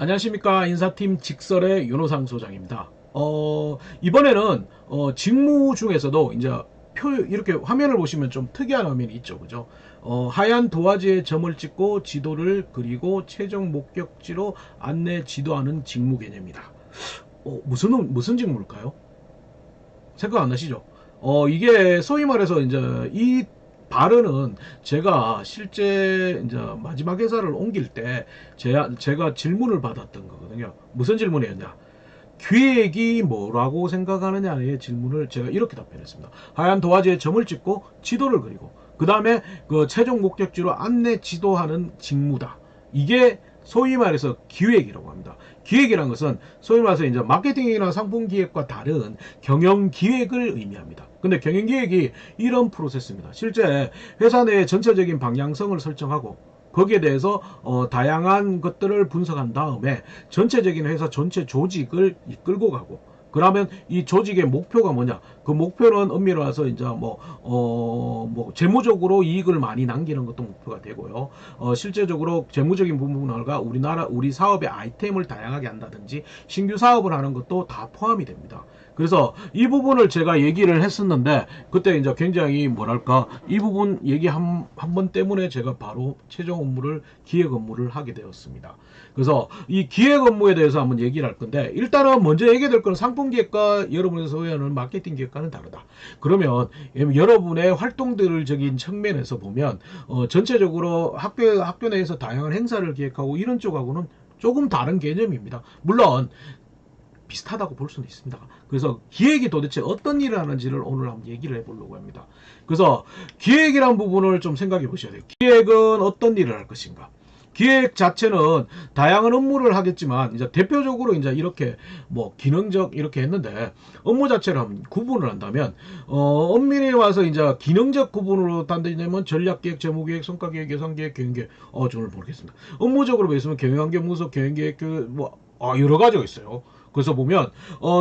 안녕하십니까. 인사팀 직설의 윤호상 소장입니다. 이번에는 직무 중에서도 이제 이렇게 화면을 보시면 좀 특이한 화면이 있죠. 그죠? 하얀 도화지에 점을 찍고 지도를 그리고 최종 목적지로 안내 지도하는 직무 개념이다. 무슨 직무일까요? 생각 안 나시죠? 이게 소위 말해서 이제 이 발언은 제가 실제 이제 마지막 회사를 옮길 때 제가 질문을 받았던 거거든요. 무슨 질문이었냐? 기획이 뭐라고 생각하느냐의 질문을 제가 이렇게 답변했습니다. 하얀 도화지에 점을 찍고 지도를 그리고 그 다음에 그 최종 목적지로 안내 지도하는 직무다. 이게 소위 말해서 기획이라고 합니다. 기획이란 것은 소위 말해서 이제 마케팅이나 상품 기획과 다른 경영 기획을 의미합니다. 근데 경영 기획이 이런 프로세스입니다. 실제 회사 내 전체적인 방향성을 설정하고 거기에 대해서 다양한 것들을 분석한 다음에 전체적인 회사 전체 조직을 이끌고 가고, 그러면 이 조직의 목표가 뭐냐? 그 목표는 엄밀히 와서 이제 재무적으로 이익을 많이 남기는 것도 목표가 되고요. 실제적으로 재무적인 부분과 우리 사업의 아이템을 다양하게 한다든지 신규 사업을 하는 것도 다 포함이 됩니다. 그래서 이 부분을 제가 얘기를 했었는데 그때 이제 굉장히 뭐랄까 이 부분 얘기 한 번 때문에 제가 바로 최종 업무를 기획 업무를 하게 되었습니다. 그래서 이 기획 업무에 대해서 한번 얘기를 할 건데, 일단은 먼저 얘기될 거는 상품 기획과 여러분이 소유하는 마케팅 기획과는 다르다. 그러면 여러분의 활동들적인 측면에서 보면 전체적으로 학교 내에서 다양한 행사를 기획하고 이런 쪽하고는 조금 다른 개념입니다. 물론 비슷하다고 볼 수는 있습니다. 그래서 기획이 도대체 어떤 일을 하는지를 오늘 한번 얘기를 해보려고 합니다. 그래서 기획이란 부분을 좀 생각해 보셔야 돼요. 기획은 어떤 일을 할 것인가? 기획 자체는 다양한 업무를 하겠지만 이제 대표적으로 이제 이렇게 기능적 이렇게 했는데, 업무 자체를 한번 구분을 한다면 엄밀히 와서 이제 기능적 구분으로 단다면 전략기획, 재무기획, 성과기획, 예산기획, 경영기획, 저는 모르겠습니다. 업무적으로 보시면 경영환경 분석, 경영기획, 여러 가지가 있어요. 그래서 보면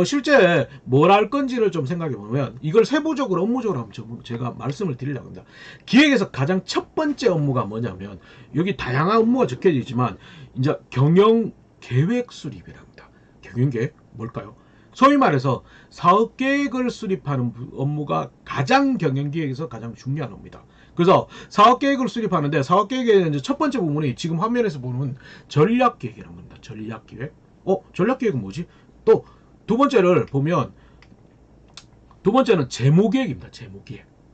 실제 뭘 할 건지를 좀 생각해 보면 이걸 세부적으로 업무적으로 한번 제가 말씀을 드리려고 합니다. 기획에서 가장 첫 번째 업무가 뭐냐면, 여기 다양한 업무가 적혀져 있지만 이제 경영 계획 수립이랍니다. 경영 계획 뭘까요? 소위 말해서 사업 계획을 수립하는 업무가 가장 경영 기획에서 가장 중요한 업무입니다. 그래서 사업 계획을 수립하는데, 사업 계획의 이제 첫 번째 부분이 지금 화면에서 보는 전략 계획이라는 겁니다. 전략 계획. 전략 계획은 뭐지? 또 두 번째를 보면, 두 번째는 재무계획입니다.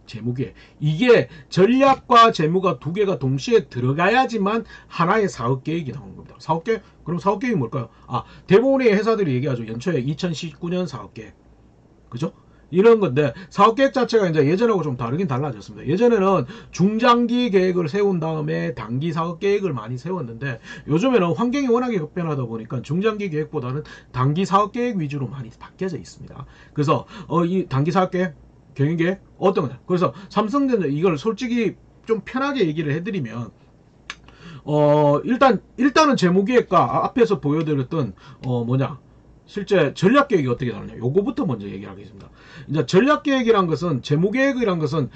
재무계획. 이게 전략과 재무가 두 개가 동시에 들어가야지만 하나의 사업계획이 나오는 겁니다. 사업계획? 그럼 사업계획이 뭘까요? 대부분의 회사들이 얘기하죠. 연초에 2019년 사업계획. 그죠? 이런 건데, 사업계획 자체가 이제 예전하고 좀 다르긴 달라졌습니다. 예전에는 중장기 계획을 세운 다음에 단기 사업계획을 많이 세웠는데, 요즘에는 환경이 워낙에 급변하다 보니까 중장기 계획보다는 단기 사업계획 위주로 많이 바뀌어져 있습니다. 그래서 이 단기 사업계획, 경영계획 어떤 거냐? 그래서 삼성전자 이걸 솔직히 좀 편하게 얘기를 해드리면, 일단은 재무계획과 앞에서 보여드렸던 실제 전략계획이 어떻게 다르냐, 요거부터 먼저 얘기하겠습니다. 이제 전략계획이란 것은, 재무계획이란 것은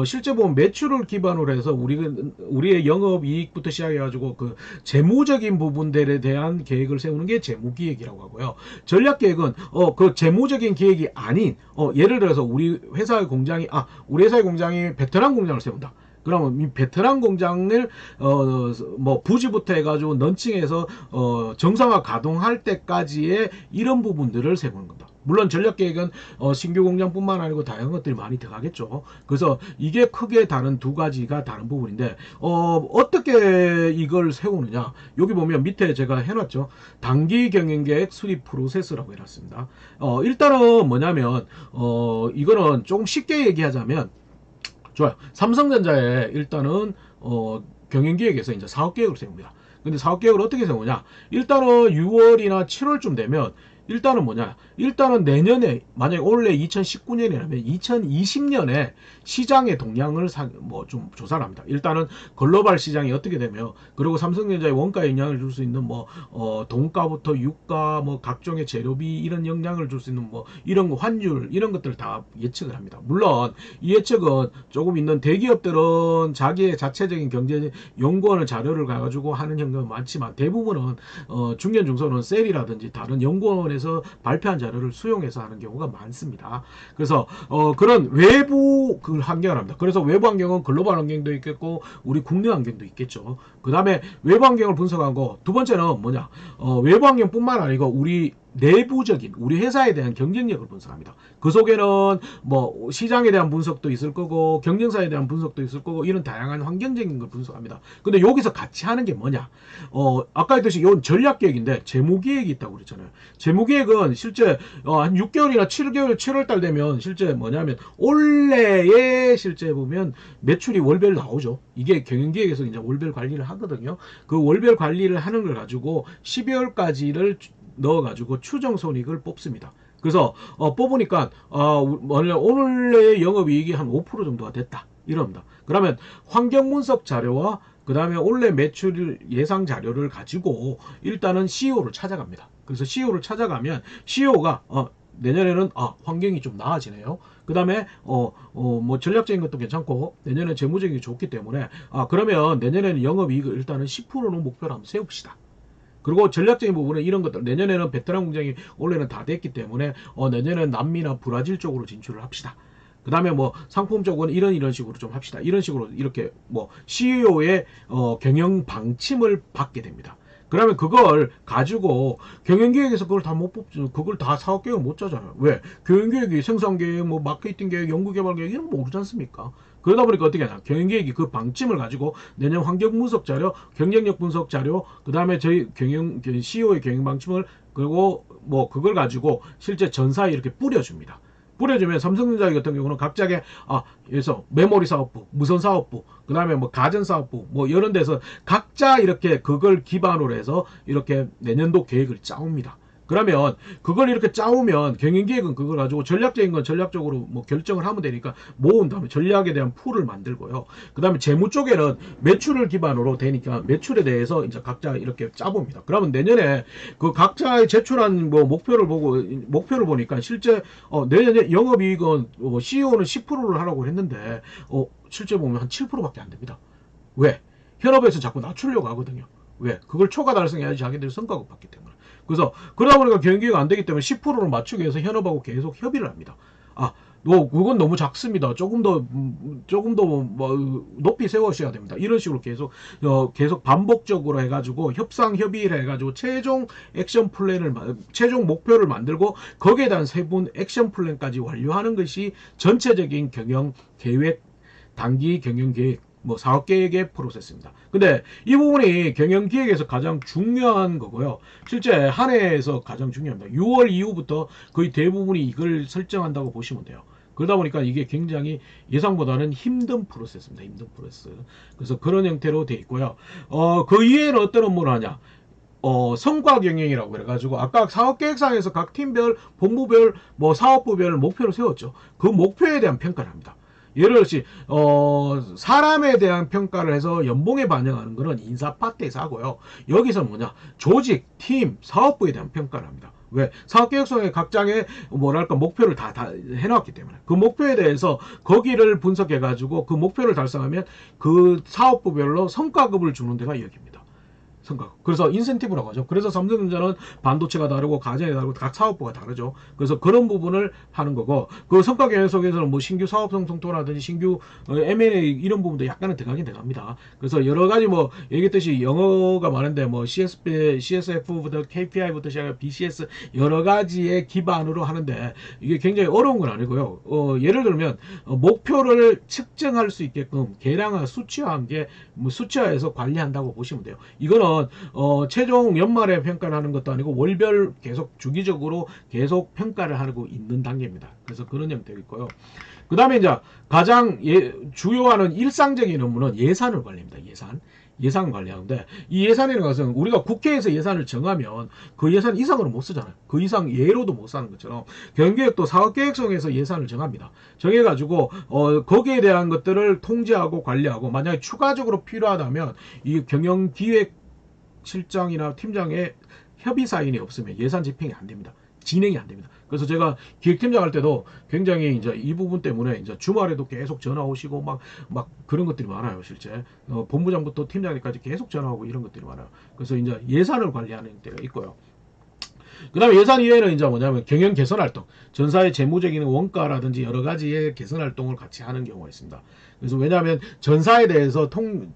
실제 보면 매출을 기반으로 해서 우리의 영업이익부터 시작해가지고 그 재무적인 부분들에 대한 계획을 세우는 게 재무기획이라고 하고요. 전략계획은 그 재무적인 계획이 아닌, 예를 들어서 우리 회사의 공장이 베트남 공장을 세운다. 그러면 이 베트남 공장을 부지부터 해가지고 런칭해서 정상화 가동할 때까지의 이런 부분들을 세우는 겁니다. 물론 전략계획은 신규 공장뿐만 아니고 다양한 것들이 많이 들어가겠죠. 그래서 이게 크게 다른 두 가지가 다른 부분인데, 어떻게 이걸 세우느냐, 여기 보면 밑에 제가 해놨죠. 단기 경영계획 수립 프로세스라고 해놨습니다. 일단은 뭐냐면 이거는 조금 쉽게 얘기하자면, 좋아요. 삼성전자에 일단은 경영기획에서 이제 사업계획을 세웁니다. 근데 사업계획을 어떻게 세우냐? 일단은 6월이나 7월쯤 되면 일단은 뭐냐? 일단은 내년에 만약에 원래 2019년이라면 2020년에 시장의 동향을 뭐 좀 조사를 합니다. 일단은 글로벌 시장이 어떻게 되며 그리고 삼성전자의 원가에 영향을 줄 수 있는 뭐 돈가부터 유가 뭐 각종의 재료비 이런 영향을 줄 수 있는 뭐 이런 거 환율 이런 것들을 다 예측을 합니다. 물론 이 예측은 조금 있는 대기업들은 자기의 자체적인 경제 연구원의 자료를 가지고 하는 경우가 많지만 대부분은 중견 중소는 셀이라든지 다른 연구원에서 발표한 자료를 수용해서 하는 경우가 많습니다. 그래서 그런 외부 그 환경을 합니다. 그래서 외부 환경은 글로벌 환경도 있겠고 우리 국내 환경도 있겠죠. 그 다음에 외부 환경을 분석하고 두 번째는 뭐냐? 외부 환경뿐만 아니고 우리 내부적인 우리 회사에 대한 경쟁력을 분석합니다. 그 속에는 뭐 시장에 대한 분석도 있을 거고 경쟁사에 대한 분석도 있을 거고 이런 다양한 환경적인 걸 분석합니다. 근데 여기서 같이 하는 게 뭐냐? 아까 했듯이 이건 전략계획인데 재무계획이 있다고 그랬잖아요. 재무계획은 실제 한 6개월이나 7개월 7월달 되면 실제 뭐냐면 올해에 실제 보면 매출이 월별 나오죠. 이게 경영계획에서 이제 월별 관리를 하거든요. 그 월별 관리를 하는 걸 가지고 12월까지를 넣어가지고 추정 손익을 뽑습니다. 그래서 뽑으니까 오늘의 영업이익이 한 5% 정도가 됐다 이럽니다. 그러면 환경분석 자료와 그 다음에 올해 매출 예상 자료를 가지고 일단은 CEO를 찾아갑니다. 그래서 CEO를 찾아가면 CEO가 내년에는 환경이 좀 나아지네요. 그 다음에 뭐 전략적인 것도 괜찮고 내년에 재무적인 게 좋기 때문에 그러면 내년에는 영업이익을 일단은 10%는 목표로 한번 세웁시다. 그리고 전략적인 부분은 이런 것들 내년에는 베트남 공장이 원래는 다 됐기 때문에 내년에는 남미나 브라질 쪽으로 진출을 합시다. 그 다음에 뭐 상품 쪽은 이런 식으로 좀 합시다. 이런 식으로 이렇게 뭐 CEO의 경영 방침을 받게 됩니다. 그러면 그걸 가지고 경영계획에서 그걸 다 못 뽑죠. 그걸 다 사업계획을 못 짜잖아요. 왜? 경영계획이 생산계획, 뭐 마케팅계획, 연구개발계획 이런 거 모르지 않습니까? 그러다 보니까 어떻게 하냐. 경영계획이 그 방침을 가지고 내년 환경 분석 자료, 경쟁력 분석 자료, 그 다음에 저희 CEO의 경영 방침을 그리고 뭐 그걸 가지고 실제 전사에 이렇게 뿌려줍니다. 뿌려주면 삼성전자 같은 경우는 각자의 그래서 메모리 사업부, 무선 사업부, 그 다음에 뭐 가전 사업부, 뭐 이런 데서 각자 이렇게 그걸 기반으로 해서 이렇게 내년도 계획을 짜옵니다. 그러면 그걸 이렇게 짜오면 경영계획은 그걸 가지고 전략적인 건 전략적으로 뭐 결정을 하면 되니까 모은 다음에 전략에 대한 풀을 만들고요. 그 다음에 재무 쪽에는 매출을 기반으로 되니까 매출에 대해서 이제 각자 이렇게 짜봅니다. 그러면 내년에 그 각자의 제출한 뭐 목표를 보니까 실제 내년에 영업이익은 CEO는 10%를 하라고 했는데 실제 보면 한 7%밖에 안 됩니다. 왜? 현업에서 자꾸 낮추려고 하거든요. 왜? 그걸 초과 달성해야지 자기들이 성과급 받기 때문에. 그래서 그러다 보니까 경기가 안 되기 때문에 10%를 맞추기 위해서 현업하고 계속 협의를 합니다. 그건 너무 작습니다. 조금 더 뭐 높이 세우셔야 됩니다. 이런 식으로 계속 반복적으로 해가지고 협의를 해가지고 최종 최종 목표를 만들고 거기에 대한 세분 액션 플랜까지 완료하는 것이 전체적인 경영 계획, 단기 경영 계획, 뭐 사업계획의 프로세스입니다. 근데 이 부분이 경영기획에서 가장 중요한 거고요. 실제 한 해에서 가장 중요합니다. 6월 이후부터 거의 대부분이 이걸 설정한다고 보시면 돼요. 그러다 보니까 이게 굉장히 예상보다는 힘든 프로세스입니다. 힘든 프로세스. 그래서 그런 형태로 되어 있고요. 그 이외에는 어떤 업무를 하냐? 성과 경영이라고 그래가지고 아까 사업계획상에서 각 팀별, 본부별, 뭐 사업부별 목표를 세웠죠. 그 목표에 대한 평가를 합니다. 예를 들어서 사람에 대한 평가를 해서 연봉에 반영하는 것은 인사 파트에서 하고요. 여기서 뭐냐, 조직, 팀, 사업부에 대한 평가를 합니다. 왜? 사업계획서에 각장의 뭐랄까 목표를 다 해놨기 때문에 그 목표에 대해서 거기를 분석해가지고 그 목표를 달성하면 그 사업부별로 성과급을 주는 데가 여기입니다. 성과급. 그래서 인센티브라고 하죠. 그래서 삼성전자는 반도체가 다르고 가전이 다르고 각 사업부가 다르죠. 그래서 그런 부분을 하는 거고, 그 성과 경영 속에서는 뭐 신규 사업성 성토라든지 신규 M&A 이런 부분도 약간은 들어가긴 들어갑니다. 그래서 여러 가지 뭐 얘기했듯이 영어가 많은데 뭐 CSF부터 KPI부터 시작해 BCS 여러 가지의 기반으로 하는데 이게 굉장히 어려운 건 아니고요. 예를 들면 목표를 측정할 수 있게끔 계량화 수치화한 게 뭐 수치화해서 관리한다고 보시면 돼요. 이거는 최종 연말에 평가를 하는 것도 아니고 월별 계속 주기적으로 계속 평가를 하고 있는 단계입니다. 그래서 그런 형태가 있고요. 그 다음에 이제 가장 주요하는 일상적인 업무는 예산을 관리합니다. 예산 관리하는데, 이 예산이라는 것은 우리가 국회에서 예산을 정하면 그 예산 이상으로 못 쓰잖아요. 그 이상 예로도 못 사는 것처럼 경기계획도 사업계획성에서 예산을 정합니다. 정해가지고 거기에 대한 것들을 통제하고 관리하고, 만약에 추가적으로 필요하다면 이 경영기획실장이나 팀장의 협의 사인이 없으면 예산 집행이 안 됩니다. 진행이 안 됩니다. 그래서 제가 기획팀장 할 때도 굉장히 이제 이 부분 때문에 이제 주말에도 계속 전화 오시고 막 그런 것들이 많아요. 실제 본부장부터 팀장님까지 계속 전화오고 이런 것들이 많아요. 그래서 이제 예산을 관리하는 때가 있고요. 그 다음에 예산 이외에는 이제 뭐냐면 경영 개선 활동, 전사의 재무적인 원가라든지 여러 가지의 개선 활동을 같이 하는 경우가 있습니다. 그래서 왜냐하면 전사에 대해서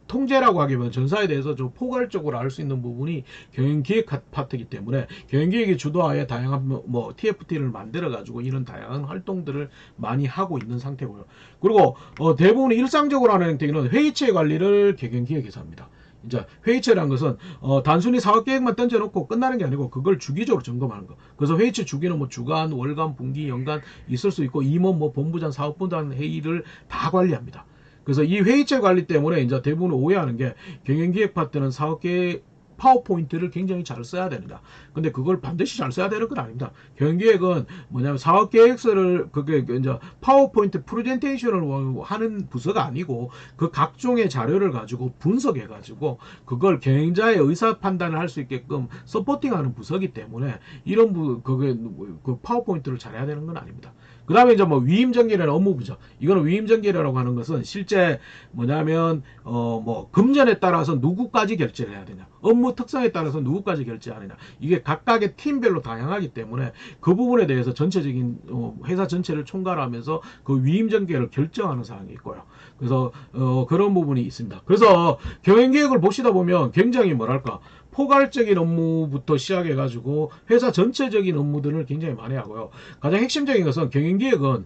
통제라고 하기보다는 전사에 대해서 좀 포괄적으로 알 수 있는 부분이 경영기획 파트이기 때문에 경영기획의 주도하에 다양한 뭐 TFT를 만들어 가지고 이런 다양한 활동들을 많이 하고 있는 상태고요. 그리고 대부분 일상적으로 하는 행태는 회의체 관리를 경영기획에서 합니다. 이제 회의체라는 것은 단순히 사업계획만 던져놓고 끝나는 게 아니고 그걸 주기적으로 점검하는 거. 그래서 회의체 주기는 뭐 주간, 월간, 분기, 연간 있을 수 있고, 임원, 뭐 본부장, 사업부장 회의를 다 관리합니다. 그래서 이 회의체 관리 때문에 이제 대부분 오해하는 게, 경영기획 파트는 사업계획 파워포인트를 굉장히 잘 써야 됩니다. 근데 그걸 반드시 잘 써야 되는 건 아닙니다. 경영기획은 뭐냐면 사업계획서를 그게 이제 파워포인트 프레젠테이션을 하는 부서가 아니고, 그 각종의 자료를 가지고 분석해 가지고 그걸 경영자의 의사 판단을 할 수 있게끔 서포팅하는 부서이기 때문에 이런 그게 그 파워포인트를 잘해야 되는 건 아닙니다. 그 다음에 이제 뭐 위임전개라는 업무부죠. 이거는 위임전개라고 하는 것은 실제 뭐냐면 뭐 금전에 따라서 누구까지 결제를 해야 되냐, 업무 특성에 따라서 누구까지 결제하느냐, 이게 각각의 팀별로 다양하기 때문에 그 부분에 대해서 전체적인 회사 전체를 총괄하면서 그 위임전개를 결정하는 사항이 있고요. 그래서 그런 부분이 있습니다. 그래서 경영계획을 보시다 보면 굉장히 뭐랄까 포괄적인 업무부터 시작해가지고 회사 전체적인 업무들을 굉장히 많이 하고요. 가장 핵심적인 것은 경영기획은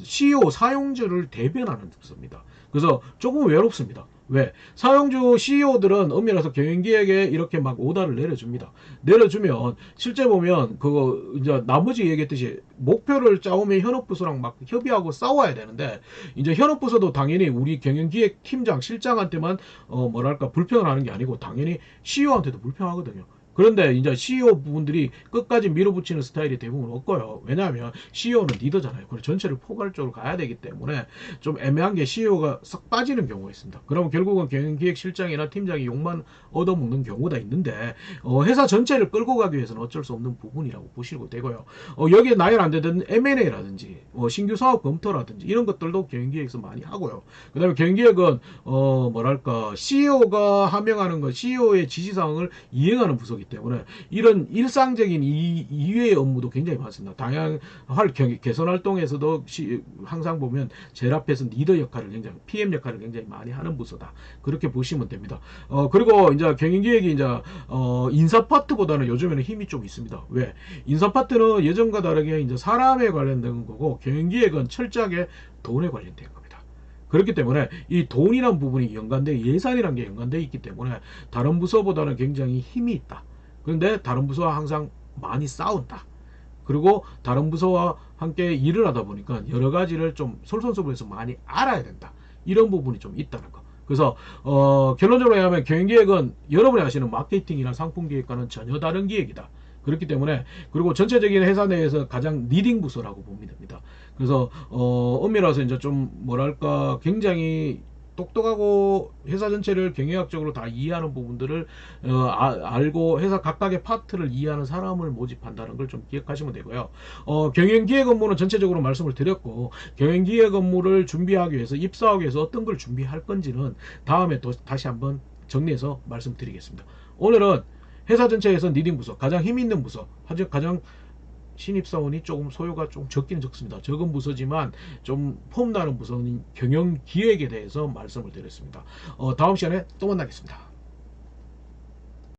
CEO 사용주를 대변하는 부서입니다. 그래서 조금 외롭습니다. 왜? 사용주 CEO들은 엄밀해서 경영기획에 이렇게 막 오다를 내려줍니다. 내려주면 실제 보면 그거 이제 나머지 얘기했듯이 목표를 짜오면 현업부서랑 막 협의하고 싸워야 되는데, 이제 현업부서도 당연히 우리 경영기획 팀장, 실장한테만 뭐랄까 불평을 하는 게 아니고 당연히 CEO한테도 불평하거든요. 그런데 이제 CEO 부분들이 끝까지 밀어붙이는 스타일이 대부분 없고요. 왜냐하면 CEO는 리더잖아요. 그리고 전체를 포괄적으로 가야 되기 때문에 좀 애매한 게 CEO가 싹 빠지는 경우가 있습니다. 그러면 결국은 경영기획실장이나 팀장이 욕만 얻어먹는 경우가 있는데, 회사 전체를 끌고 가기 위해서는 어쩔 수 없는 부분이라고 보시고 되고요. 여기에 나열 안 되던 M&A라든지 신규 사업 검토라든지 이런 것들도 경영기획에서 많이 하고요. 그 다음에 경영기획은 뭐랄까 CEO가 하명하는 것, CEO의 지시사항을 이행하는 부서기 때문에 이런 일상적인 이외의 업무도 굉장히 많습니다. 다양한 개선 활동에서도 항상 보면 제일 앞에서 리더 역할을 굉장히, PM 역할을 굉장히 많이 하는 부서다. 그렇게 보시면 됩니다. 그리고 이제 경영기획이 이제 인사 파트보다는 요즘에는 힘이 좀 있습니다. 왜? 인사 파트는 예전과 다르게 이제 사람에 관련된 거고, 경영기획은 철저하게 돈에 관련된 겁니다. 그렇기 때문에 이 돈이란 부분이 예산이란 게 연관되어 있기 때문에 다른 부서보다는 굉장히 힘이 있다. 그런데 다른 부서와 항상 많이 싸운다. 그리고 다른 부서와 함께 일을 하다 보니까 여러 가지를 좀 솔선수범해서 많이 알아야 된다. 이런 부분이 좀 있다는 거. 그래서 결론적으로 얘기하면 경영기획은 여러분이 아시는 마케팅이나 상품기획과는 전혀 다른 기획이다. 그렇기 때문에, 그리고 전체적인 회사 내에서 가장 리딩 부서라고 보면 됩니다. 그래서 엄밀해서 이제 좀 뭐랄까 굉장히 똑똑하고 회사 전체를 경영학적으로 다 이해하는 부분들을 알고 회사 각각의 파트를 이해하는 사람을 모집한다는 걸 좀 기억하시면 되고요. 경영기획 업무는 전체적으로 말씀을 드렸고, 경영기획 업무를 준비하기 위해서, 입사하기 위해서 어떤 걸 준비할 건지는 다음에 또 다시 한번 정리해서 말씀드리겠습니다. 오늘은 회사 전체에서 리딩 부서, 가장 힘 있는 부서, 가장 신입사원이 조금 소요가 좀 적기는 적습니다. 적은 부서지만 좀 폼나는 부서는 경영기획에 대해서 말씀을 드렸습니다. 다음 시간에 또 만나겠습니다.